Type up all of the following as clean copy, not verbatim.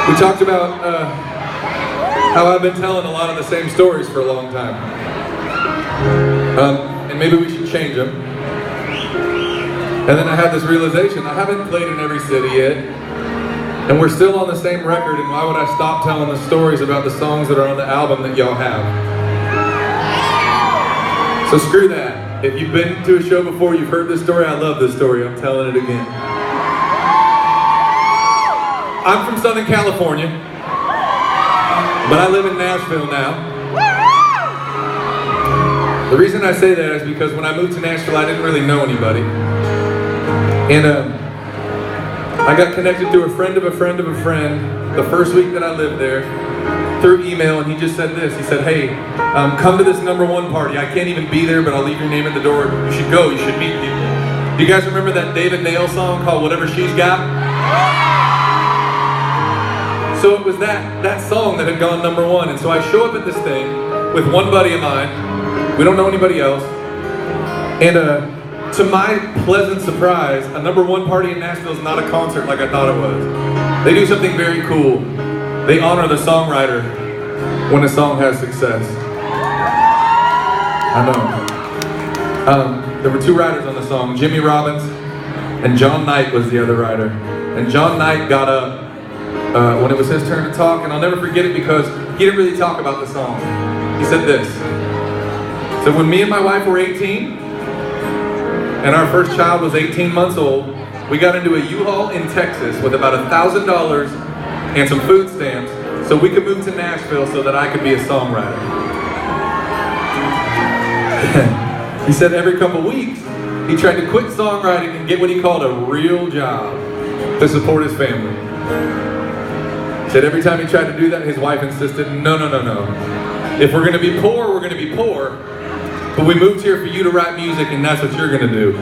We talked about how I've been telling a lot of the same stories for a long time. And maybe we should change them. And then I had this realization, I haven't played in every city yet. And we're still on the same record, and why would I stop telling the stories about the songs that are on the album that y'all have? So screw that. If you've been to a show before, you've heard this story, I love this story, I'm telling it again. I'm from Southern California, but I live in Nashville now. The reason I say that is because when I moved to Nashville, I didn't really know anybody. And I got connected to a friend of a friend of a friend the first week that I lived there through email, and he just said this. He said, hey, come to this #1 party. I can't even be there, but I'll leave your name at the door. You should go, you should meet people. Do you guys remember that David Nail song called Whatever She's Got? So it was that song that had gone #1, and so I show up at this thing with one buddy of mine. We don't know anybody else, and to my pleasant surprise, a #1 party in Nashville is not a concert like I thought it was. They do something very cool. They honor the songwriter when a song has success. I know. There were 2 writers on the song, Jimmy Robbins and John Knight was the other writer. And John Knight got up when it was his turn to talk, and I'll never forget it because he didn't really talk about the song. He said this. So when me and my wife were 18, and our first child was 18 months old, we got into a U-Haul in Texas with about $1,000 and some food stamps so we could move to Nashville so that I could be a songwriter. He said every couple weeks, he tried to quit songwriting and get what he called a real job to support his family. He said every time he tried to do that, his wife insisted, no. If we're gonna be poor, we're gonna be poor. But we moved here for you to write music, and that's what you're gonna do.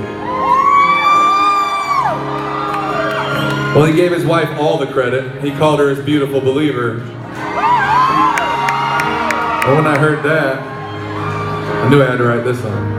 Well, he gave his wife all the credit. He called her his beautiful believer. And when I heard that, I knew I had to write this song.